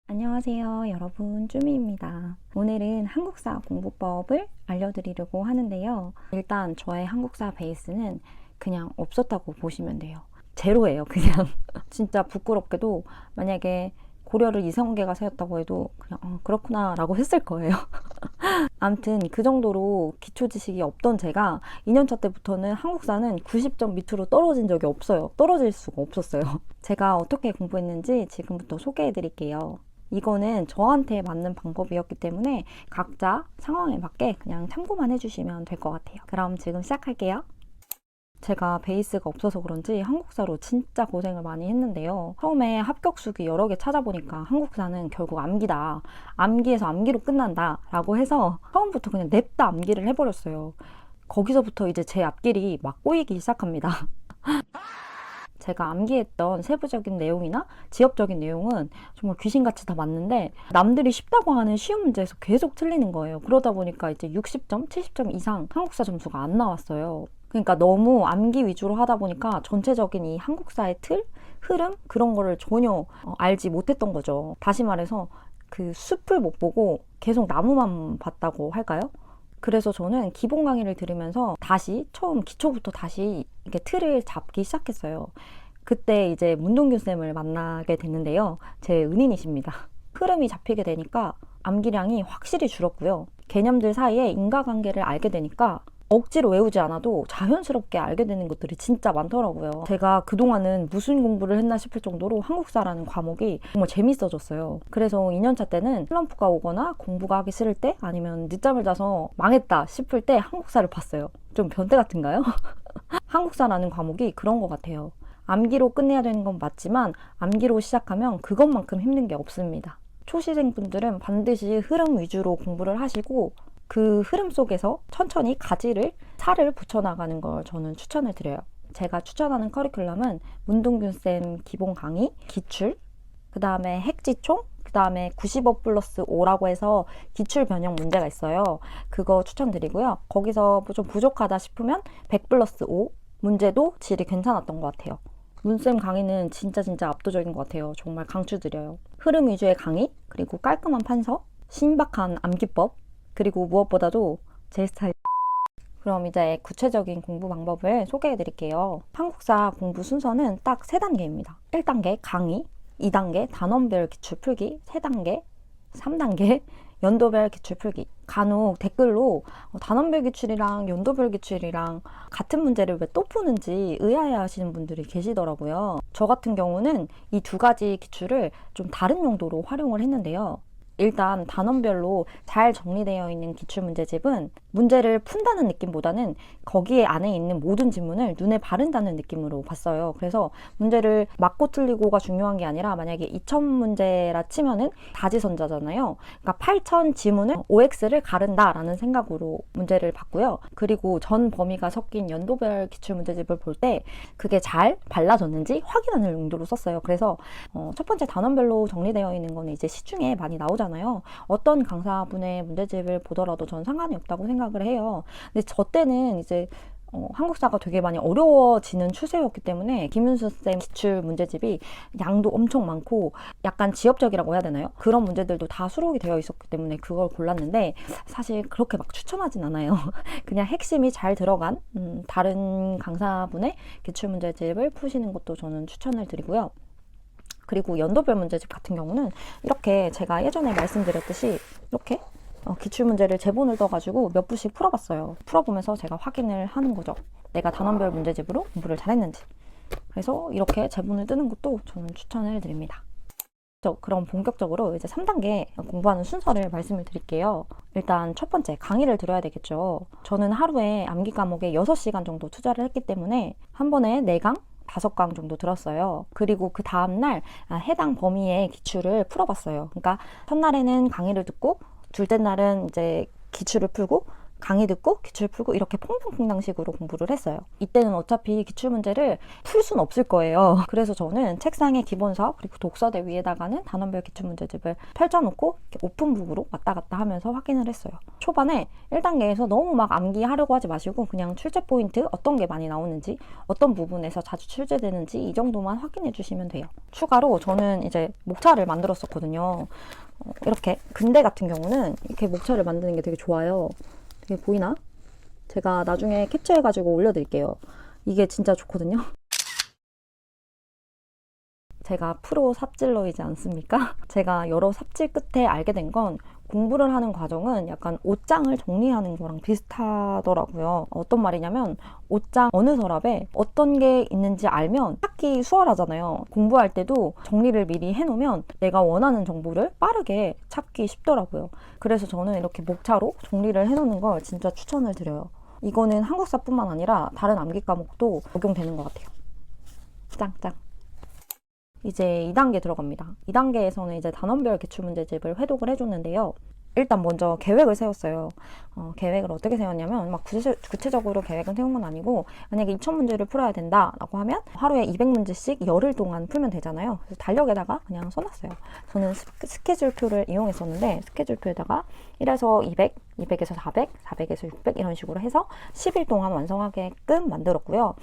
안녕하세요, 여러분. 쭈미입니다. 오늘은 한국사 공부법을 알려드리려고 하는데요. 일단 저의 한국사 베이스는 그냥 없었다고 보시면 돼요. 제로예요, 그냥. 진짜 부끄럽게도 만약에 고려를 이성계가 세웠다고 해도 그냥 그렇구나 라고 했을 거예요. 아무튼 그 정도로 기초 지식이 없던 제가 2년차 때부터는 한국사는 90점 밑으로 떨어진 적이 없어요. 떨어질 수가 없었어요. 제가 어떻게 공부했는지 지금부터 소개해 드릴게요. 이거는 저한테 맞는 방법이었기 때문에 각자 상황에 맞게 그냥 참고만 해주시면 될 것 같아요. 그럼 지금 시작할게요. 제가 베이스가 없어서 그런지 한국사로 진짜 고생을 많이 했는데요. 처음에 합격수기 여러 개 찾아보니까 한국사는 결국 암기다. 암기에서 암기로 끝난다 라고 해서 처음부터 그냥 냅다 암기를 해버렸어요. 거기서부터 이제 제 앞길이 막 꼬이기 시작합니다. 제가 암기했던 세부적인 내용이나 지역적인 내용은 정말 귀신같이 다 맞는데 남들이 쉽다고 하는 쉬운 문제에서 계속 틀리는 거예요. 그러다 보니까 이제 60점, 70점 이상 한국사 점수가 안 나왔어요. 그러니까 너무 암기 위주로 하다 보니까 전체적인 이 한국사의 틀, 흐름 그런 거를 전혀 알지 못했던 거죠. 다시 말해서 그 숲을 못 보고 계속 나무만 봤다고 할까요? 그래서 저는 기본 강의를 들으면서 다시 처음 기초부터 다시 이렇게 틀을 잡기 시작했어요. 그때 이제 문동균 쌤을 만나게 됐는데요. 제 은인이십니다. 흐름이 잡히게 되니까 암기량이 확실히 줄었고요. 개념들 사이에 인과관계를 알게 되니까 억지로 외우지 않아도 자연스럽게 알게 되는 것들이 진짜 많더라고요. 제가 그동안은 무슨 공부를 했나 싶을 정도로 한국사라는 과목이 정말 재밌어졌어요. 그래서 2년차 때는 슬럼프가 오거나 공부가 하기 싫을 때 아니면 늦잠을 자서 망했다 싶을 때 한국사를 봤어요. 좀 변태 같은가요? 한국사라는 과목이 그런 것 같아요. 암기로 끝내야 되는 건 맞지만 암기로 시작하면 그것만큼 힘든 게 없습니다. 초시생분들은 반드시 흐름 위주로 공부를 하시고 그 흐름 속에서 천천히 살을 붙여나가는 걸 저는 추천을 드려요. 제가 추천하는 커리큘럼은 문동균 쌤 기본 강의, 기출, 그 다음에 핵지총, 그 다음에 95+5라고 해서 기출 변형 문제가 있어요. 그거 추천드리고요. 거기서 좀 부족하다 싶으면 100+5 문제도 질이 괜찮았던 것 같아요. 문쌤 강의는 진짜 압도적인 것 같아요. 정말 강추드려요. 흐름 위주의 강의, 그리고 깔끔한 판서, 신박한 암기법, 그리고 무엇보다도 제 스타일. 그럼 이제 구체적인 공부 방법을 소개해 드릴게요. 한국사 공부 순서는 딱 3단계입니다. 1단계 강의, 2단계 단원별 기출 풀기, 3단계, 3단계 연도별 기출 풀기. 간혹 댓글로 단원별 기출이랑 연도별 기출이랑 같은 문제를 왜 또 푸는지 의아해 하시는 분들이 계시더라고요. 저 같은 경우는 이 두 가지 기출을 좀 다른 용도로 활용을 했는데요. 일단 단원별로 잘 정리되어 있는 기출문제집은 문제를 푼다는 느낌보다는 거기에 안에 있는 모든 지문을 눈에 바른다는 느낌으로 봤어요. 그래서 문제를 맞고 틀리고가 중요한 게 아니라 만약에 2000문제라 치면은 다지선자잖아요. 그러니까 8000 지문을 OX를 가른다라는 생각으로 문제를 봤고요. 그리고 전 범위가 섞인 연도별 기출문제집을 볼 때 그게 잘 발라졌는지 확인하는 용도로 썼어요. 그래서 첫 번째 단원별로 정리되어 있는 거는 이제 시중에 많이 나오잖아요. 어떤 강사분의 문제집을 보더라도 전 상관이 없다고 생각을 해요. 근데 저 때는 이제 한국사가 되게 많이 어려워지는 추세였기 때문에 김윤수 쌤 기출 문제집이 양도 엄청 많고 약간 지엽적이라고 해야 되나요? 그런 문제들도 다 수록이 되어 있었기 때문에 그걸 골랐는데 사실 그렇게 막 추천하진 않아요. 그냥 핵심이 잘 들어간 다른 강사분의 기출 문제집을 푸시는 것도 저는 추천을 드리고요. 그리고 연도별 문제집 같은 경우는 이렇게 제가 예전에 말씀드렸듯이 이렇게 기출문제를 제본을 떠가지고 몇 부씩 풀어봤어요. 풀어보면서 제가 확인을 하는 거죠. 내가 단원별 문제집으로 공부를 잘했는지. 그래서 이렇게 제본을 뜨는 것도 저는 추천을 드립니다. 그럼 본격적으로 이제 3단계 공부하는 순서를 말씀을 드릴게요. 일단 첫 번째 강의를 들어야 되겠죠. 저는 하루에 암기 과목에 6시간 정도 투자를 했기 때문에 한 번에 4강 5강 정도 들었어요. 그리고 그 다음날 해당 범위의 기출을 풀어봤어요. 그러니까 첫날에는 강의를 듣고 둘째 날은 이제 기출을 풀고 강의 듣고 기출 풀고 이렇게 퐁당퐁당식으로 공부를 했어요. 이때는 어차피 기출 문제를 풀 수는 없을 거예요. 그래서 저는 책상에 기본서 그리고 독서대 위에다가는 단원별 기출 문제집을 펼쳐놓고 이렇게 오픈북으로 왔다 갔다 하면서 확인을 했어요. 초반에 1단계에서 너무 막 암기하려고 하지 마시고 그냥 출제 포인트 어떤 게 많이 나오는지 어떤 부분에서 자주 출제되는지 이 정도만 확인해 주시면 돼요. 추가로 저는 이제 목차를 만들었었거든요. 이렇게 근대 같은 경우는 이렇게 목차를 만드는 게 되게 좋아요. 이게 보이나? 제가 나중에 캡처해가지고 올려드릴게요. 이게 진짜 좋거든요. 제가 프로 삽질러이지 않습니까? 제가 여러 삽질 끝에 알게 된 건 공부를 하는 과정은 약간 옷장을 정리하는 거랑 비슷하더라고요. 어떤 말이냐면 옷장 어느 서랍에 어떤 게 있는지 알면 찾기 수월하잖아요. 공부할 때도 정리를 미리 해놓으면 내가 원하는 정보를 빠르게 찾기 쉽더라고요. 그래서 저는 이렇게 목차로 정리를 해놓는 걸 진짜 추천을 드려요. 이거는 한국사뿐만 아니라 다른 암기 과목도 적용되는 것 같아요. 짱짱. 이제 2단계 들어갑니다. 2단계에서는 이제 단원별 기출문제집을 회독을 해줬는데요. 일단 먼저 계획을 세웠어요. 계획을 어떻게 세웠냐면 막 구체적으로 계획은 세운 건 아니고 만약에 2000문제를 풀어야 된다라고 하면 하루에 200문제씩 열흘 동안 풀면 되잖아요. 그래서 달력에다가 그냥 써놨어요. 저는 스케줄표를 이용했었는데 스케줄표에다가 1에서 200, 200에서 400, 400에서 600 이런 식으로 해서 10일 동안 완성하게끔 만들었고요.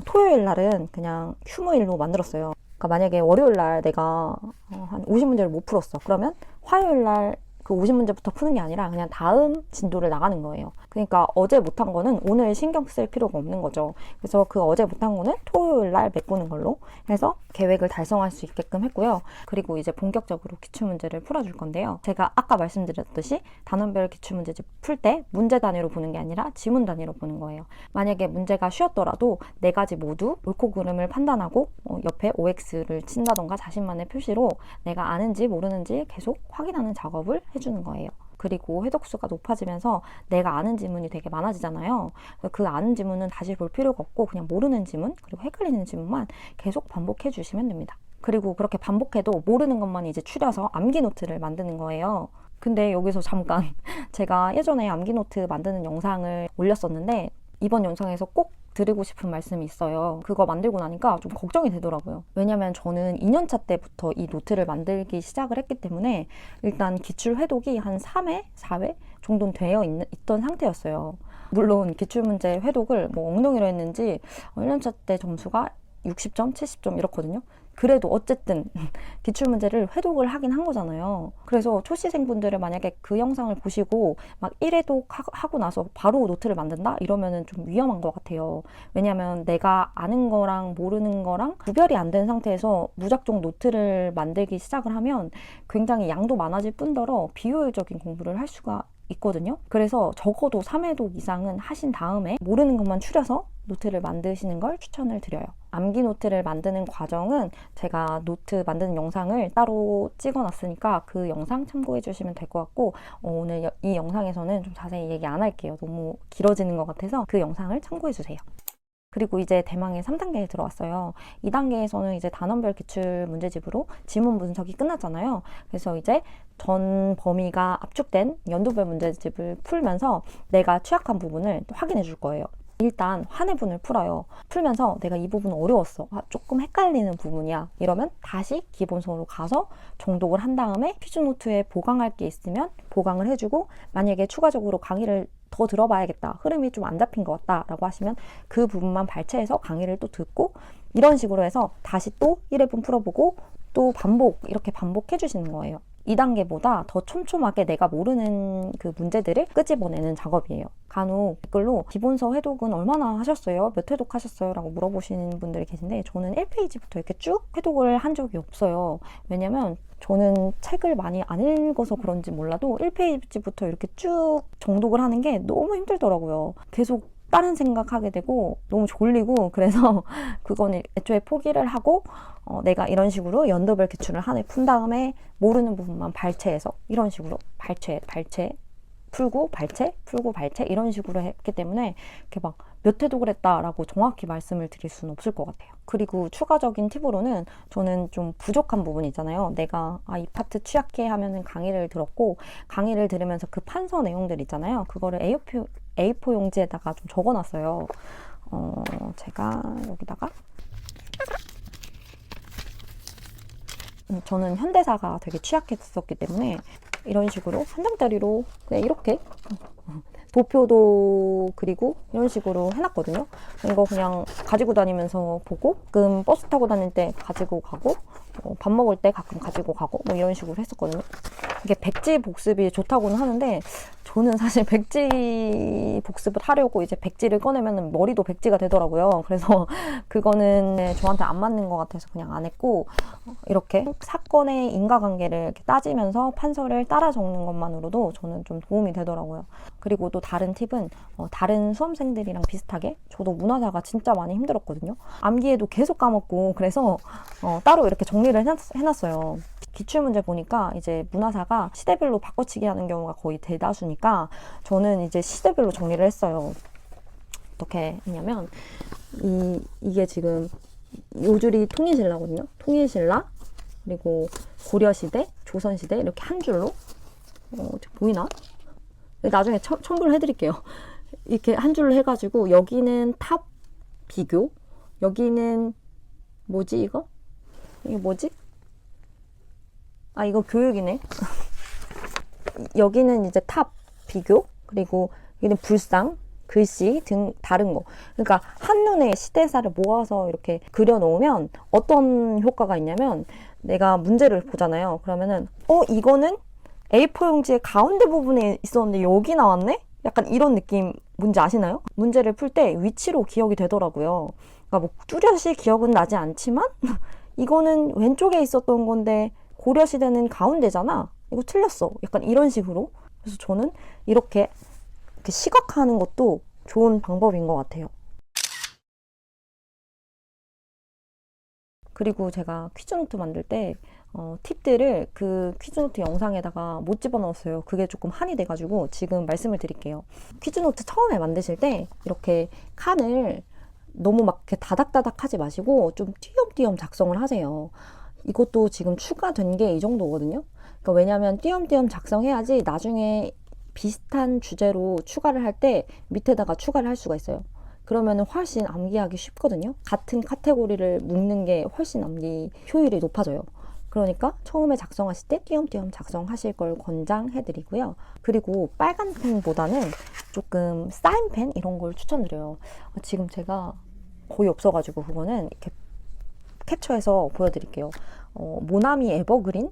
토요일 날은 그냥 휴무일로 만들었어요. 그러니까 만약에 월요일 날 내가 한 50문제를 못 풀었어. 그러면 화요일 날 그 50문제부터 푸는 게 아니라 그냥 다음 진도를 나가는 거예요. 그러니까 어제 못한 거는 오늘 신경 쓸 필요가 없는 거죠. 그래서 그 어제 못한 거는 토요일 날 메꾸는 걸로 해서 계획을 달성할 수 있게끔 했고요. 그리고 이제 본격적으로 기출문제를 풀어줄 건데요. 제가 아까 말씀드렸듯이 단원별 기출문제집 풀 때 문제 단위로 보는 게 아니라 지문 단위로 보는 거예요. 만약에 문제가 쉬웠더라도 네 가지 모두 옳고 그름을 판단하고 옆에 OX를 친다던가 자신만의 표시로 내가 아는지 모르는지 계속 확인하는 작업을 해주는 거예요. 그리고 회독수가 높아지면서 내가 아는 지문이 되게 많아지잖아요. 그 아는 지문은 다시 볼 필요가 없고 그냥 모르는 지문 그리고 헷갈리는 지문만 계속 반복해 주시면 됩니다. 그리고 그렇게 반복해도 모르는 것만 이제 추려서 암기 노트를 만드는 거예요. 근데 여기서 잠깐 제가 예전에 암기 노트 만드는 영상을 올렸었는데 이번 영상에서 꼭 드리고 싶은 말씀이 있어요. 그거 만들고 나니까 좀 걱정이 되더라고요. 왜냐면 저는 2년차 때부터 이 노트를 만들기 시작을 했기 때문에 일단 기출 회독이 한 3회, 4회 정도는 되어 있던 상태였어요. 물론 기출문제 회독을 뭐 엉덩이로 했는지 1년차 때 점수가 60점, 70점 이렇거든요. 그래도 어쨌든 기출문제를 회독을 하긴 한 거잖아요. 그래서 초시생분들을 만약에 그 영상을 보시고 막 1회독 하고 나서 바로 노트를 만든다? 이러면은 좀 위험한 것 같아요. 왜냐면 내가 아는 거랑 모르는 거랑 구별이 안 된 상태에서 무작정 노트를 만들기 시작을 하면 굉장히 양도 많아질 뿐더러 비효율적인 공부를 할 수가 있거든요. 그래서 적어도 3회독 이상은 하신 다음에 모르는 것만 추려서 노트를 만드시는 걸 추천을 드려요. 암기 노트를 만드는 과정은 제가 노트 만드는 영상을 따로 찍어놨으니까 그 영상 참고해 주시면 될 것 같고 오늘 이 영상에서는 좀 자세히 얘기 안 할게요. 너무 길어지는 것 같아서 그 영상을 참고해 주세요. 그리고 이제 대망의 3단계에 들어왔어요. 2단계에서는 이제 단원별 기출 문제집으로 지문 분석이 끝났잖아요. 그래서 이제 전 범위가 압축된 연도별 문제집을 풀면서 내가 취약한 부분을 확인해 줄 거예요. 일단 환해분을 풀어요. 풀면서 내가 이 부분 어려웠어. 조금 헷갈리는 부분이야. 이러면 다시 기본서로 가서 정독을 한 다음에 퀴즈 노트에 보강할 게 있으면 보강을 해주고 만약에 추가적으로 강의를 더 들어봐야겠다. 흐름이 좀 안 잡힌 것 같다. 라고 하시면 그 부분만 발췌해서 강의를 또 듣고 이런 식으로 해서 다시 또 1회분 풀어보고 또 이렇게 반복해 주시는 거예요. 2단계보다 더 촘촘하게 내가 모르는 그 문제들을 끄집어내는 작업이에요. 간혹 댓글로 기본서 회독은 얼마나 하셨어요? 몇 회독 하셨어요? 라고 물어보시는 분들이 계신데 저는 1페이지부터 이렇게 쭉 회독을 한 적이 없어요. 왜냐면 저는 책을 많이 안 읽어서 그런지 몰라도 1페이지부터 이렇게 쭉 정독을 하는 게 너무 힘들더라고요. 계속 다른 생각하게 되고 너무 졸리고 그래서 그건 애초에 포기를 하고 내가 이런 식으로 연도별 기출을 한 해 푼 다음에 모르는 부분만 발췌해서 이런 식으로 발췌 풀고 발췌 풀고 발췌 이런 식으로 했기 때문에 이렇게 막 몇 회도 그랬다라고 정확히 말씀을 드릴 수는 없을 것 같아요. 그리고 추가적인 팁으로는 저는 좀 부족한 부분이 있잖아요. 내가 이 파트 취약해 하면은 강의를 들었고, 강의를 들으면서 그 판서 내용들 있잖아요. 그거를 A4 용지에다가 좀 적어놨어요. 제가 여기다가 저는 현대사가 되게 취약했었기 때문에 이런 식으로 한 장짜리로 그냥 이렇게 도표도 그리고 이런 식으로 해놨거든요. 이거 그냥 가지고 다니면서 보고, 가끔 버스 타고 다닐 때 가지고 가고, 밥 먹을 때 가끔 가지고 가고, 뭐 이런 식으로 했었거든요. 이게 백지 복습이 좋다고는 하는데, 저는 사실 백지 복습을 하려고 이제 백지를 꺼내면 머리도 백지가 되더라고요. 그래서 그거는 저한테 안 맞는 것 같아서 그냥 안 했고, 이렇게 사건의 인과관계를 이렇게 따지면서 판서를 따라 적는 것만으로도 저는 좀 도움이 되더라고요. 그리고 또 다른 팁은 다른 수험생들이랑 비슷하게 저도 문화사가 진짜 많이 힘들었거든요. 암기에도 계속 까먹고, 그래서 따로 이렇게 정리를 해놨어요. 기출문제 보니까 이제 문화사가 시대별로 바꿔치기 하는 경우가 거의 대다수니까 저는 이제 시대별로 정리를 했어요. 어떻게 했냐면 이게 지금 요줄이 통일신라거든요. 통일신라, 그리고 고려시대, 조선시대 이렇게 한 줄로 보이나? 나중에 첨부를 해드릴게요. 이렇게 한 줄로 해가지고 여기는 탑 비교, 여기는 뭐지 이거? 이게 뭐지? 이거 교육이네. 여기는 이제 탑 비교, 그리고 여기는 불상, 글씨 등 다른 거. 그러니까 한눈에 시대사를 모아서 이렇게 그려 놓으면 어떤 효과가 있냐면, 내가 문제를 보잖아요. 그러면은 이거는 A4 용지의 가운데 부분에 있었는데 여기 나왔네? 약간 이런 느낌 뭔지 아시나요? 문제를 풀 때 위치로 기억이 되더라고요. 그러니까 뭐 뚜렷이 기억은 나지 않지만 이거는 왼쪽에 있었던 건데 고려시대는 가운데잖아. 이거 틀렸어. 약간 이런 식으로. 그래서 저는 이렇게 시각화하는 것도 좋은 방법인 것 같아요. 그리고 제가 퀴즈노트 만들 때 팁들을 그 퀴즈노트 영상에다가 못 집어넣었어요. 그게 조금 한이 돼가지고 지금 말씀을 드릴게요. 퀴즈노트 처음에 만드실 때 이렇게 칸을 너무 막 이렇게 다닥다닥 하지 마시고 좀 띄엄띄엄 작성을 하세요. 이것도 지금 추가된 게 이 정도거든요. 그러니까 왜냐면 띄엄띄엄 작성해야지 나중에 비슷한 주제로 추가를 할 때 밑에다가 추가를 할 수가 있어요. 그러면 훨씬 암기하기 쉽거든요. 같은 카테고리를 묶는 게 훨씬 암기 효율이 높아져요. 그러니까 처음에 작성하실 때 띄엄띄엄 작성하실 걸 권장해드리고요. 그리고 빨간 펜보다는 조금 쌓인 펜 이런 걸 추천드려요. 지금 제가 거의 없어가지고 그거는 이렇게 캡처해서 보여드릴게요. 모나미 에버그린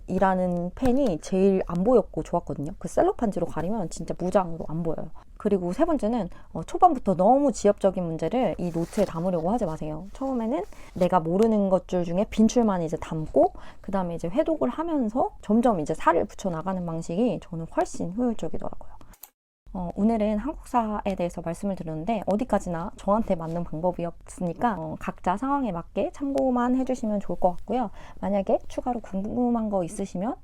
이라는 펜이 제일 안 보였고 좋았거든요. 그 셀로판지로 가리면 진짜 무장으로 안 보여요. 그리고 세 번째는 초반부터 너무 지엽적인 문제를 이 노트에 담으려고 하지 마세요. 처음에는 내가 모르는 것들 중에 빈출만 이제 담고, 그 다음에 이제 회독을 하면서 점점 이제 살을 붙여 나가는 방식이 저는 훨씬 효율적이더라고요. 오늘은 한국사에 대해서 말씀을 드렸는데 어디까지나 저한테 맞는 방법이었으니까 각자 상황에 맞게 참고만 해주시면 좋을 것 같고요. 만약에 추가로 궁금한 거 있으시면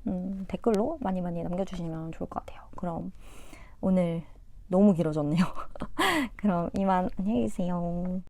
댓글로 많이 남겨주시면 좋을 것 같아요. 그럼 오늘 너무 길어졌네요. 그럼 이만 안녕히 계세요.